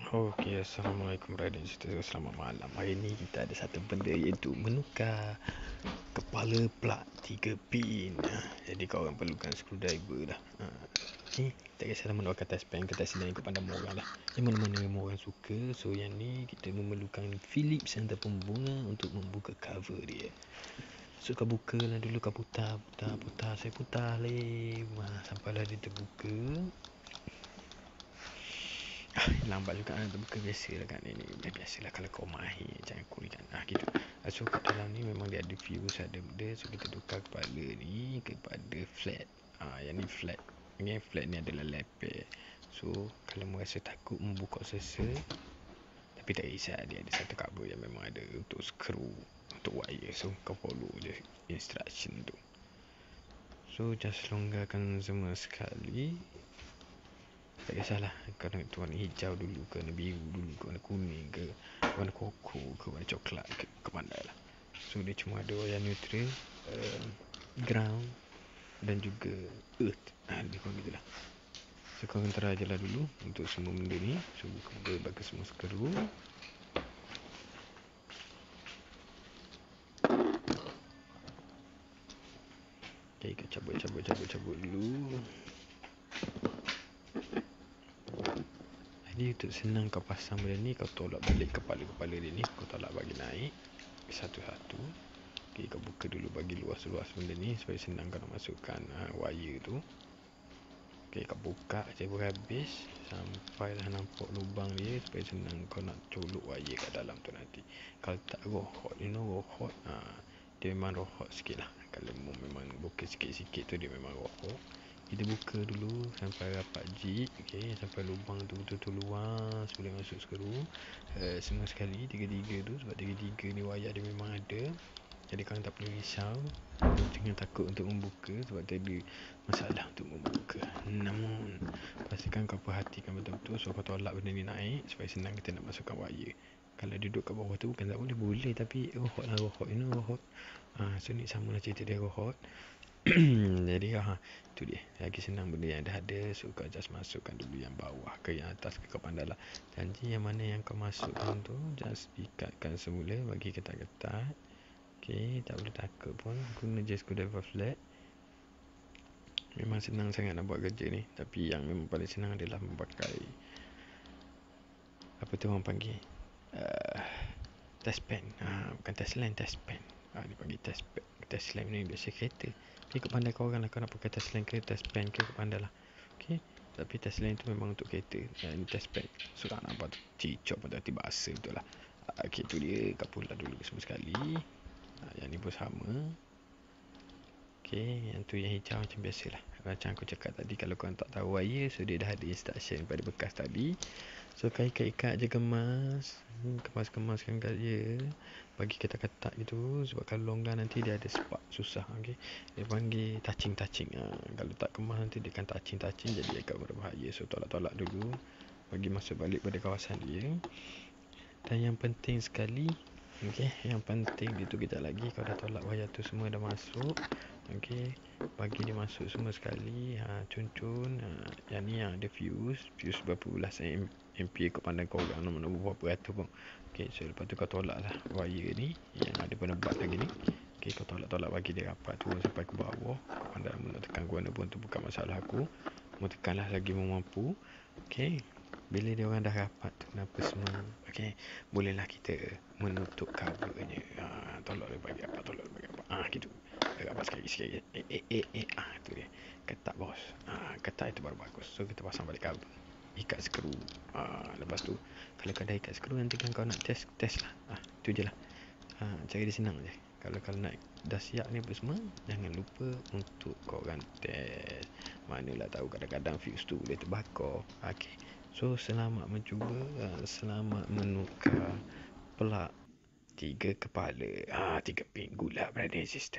Okey, Assalamualaikum warahmatullahi wabarakatuh. Selamat malam. Hari ni kita ada satu benda iaitu menukar kepala plug 3 pin. Jadi korang perlukan screwdriver lah. Ni tak kisahlah menukarkan test pen ke test lain kepada orang lah. Yang mana-mana yang orang suka. So yang ni kita memerlukan Philips ataupun bunga untuk membuka cover dia. So kau buka lah dulu, kau putar. Saya putar sampailah dia terbuka. Lambat juga terbuka, biasalah kan. Ini biasalah kalau kau mahir macam aku ni kan. Gitu. So kat dalam ni memang dia ada fuse, ada benda. So kita tukar kepala ni kepada flat. Yang ni flat. Yang flat ni adalah leper. So kalau merasa takut membuka sesa, tapi tak kisah, dia ada satu kabel yang memang ada untuk skru, untuk wire. So kau follow je instruction tu. So just longgarkan semua sekali. Tak kisahlah kau nak warna hijau dulu ke, warna biru dulu ke, warna kuning ke, warna koko ke, warna coklat ke, kau pandai lah. So dia cuma ada wayar neutral, ground dan juga earth. Lebih kurang gitu lah. So kau antara je lah dulu untuk semua benda ni. So buka bagi semua skru. Okay, kau cabut dulu. Jadi untuk senang kau pasang benda ni, kau tolak balik kepala-kepala dia ni. Kau tolak bagi naik satu-satu. Okay, kau buka dulu bagi luas-luas benda ni supaya senang kau nak masukkan wire tu. Okay, kau buka je habis sampailah nampak lubang dia supaya senang kau nak colok wire kat dalam tu nanti. Kalau tak raw hot, dia memang raw hot sikit lah. Kalau memang bokeh sikit-sikit tu dia memang raw hot. Kita buka dulu sampai rapat jig. Okay, sampai lubang tu betul-betul luas, boleh masuk skru semua sekali, tiga-tiga tu. Sebab tiga-tiga ni wayar dia memang ada. Jadi kalian tak perlu risau, jangan takut untuk membuka sebab tak ada masalah untuk membuka. Namun pastikan kau perhatikan betul-betul. So kau tolak benda ni naik supaya senang kita nak masukkan wire. Kalau duduk kat bawah tu bukan tak boleh tapi raw hot lah, raw hot. So ni sama lah cerita dia, raw hot. Jadi tu dia, lagi senang benda yang dah ada. So kau just masukkan dulu yang bawah ke yang atas ke, kau pandai lah. Janji yang mana yang kau masukkan tu just ikatkan semula, bagi ketat-ketat. Okay, tak boleh takut pun, guna je screwdriver flat. Memang senang sangat nak buat kerja ni. Tapi yang memang paling senang adalah memakai apa tu orang panggil test pen. Bukan test line, test pen. Dia panggil test pen. Test line ni biasa kereta. Okay, kau pandai kau orang lah, kau nak pakai test line ke test pen ke, kau pandai lah. Okay, tapi test line tu memang untuk kereta. Ini test pen. So tak nampak tu cicok pun tak tiba asa betul lah. Okay, tu dia. Kau pula dulu semua sekali. Yang ni pun sama. Okay, yang tu yang hijau macam biasalah. Macam aku cakap tadi, kalau korang tak tahu wire, so dia dah ada instruction pada bekas tadi. So kau ikat-ikat je, kemaskan kat dia, bagi ketat-ketat gitu. Sebab kalau longgar nanti dia ada spark, susah. Okay, dia panggil touching. Kalau tak kemas nanti dia akan touching, jadi agak berbahaya. So tolak-tolak dulu, bagi masuk balik pada kawasan dia. Dan yang penting sekali, yang penting itu kejap lagi kau dah tolak wayar tu, semua dah masuk. Bagi dia masuk semua sekali. Cun. Yang ni yang ada fuse berapa belas ampere, kau pandang kau orang nak berapa ratus pun. So lepas tu kau tolak lah wire ni yang ada penebat lagi ni. Kau tolak bagi dia rapat turun sampai ke bawah. Kau pandai nak tekan ke mana pun, tu bukan masalah aku. Mau tekanlah lagi mampu. Bila dia orang dah rapat tu apa semua, bolehlah kita menutup covernya. Tolak dia bagi apa, gitu. Rapat sikit. Tu dia. Ketat bos. Ketat itu baru bagus. So kita pasang balik cover, ikat skru. Lepas tu kalau kau dah ikat skru, nanti kan kau nak test lah. Tu je lah. Cara dia senang je. Kalau nak dah siap ni apa semua, jangan lupa untuk korang test. Manalah tahu kadang-kadang fuse tu boleh terbakar. So selamat mencuba, selamat menukar plug 3 kepala, 3 pin gula, brother and sister.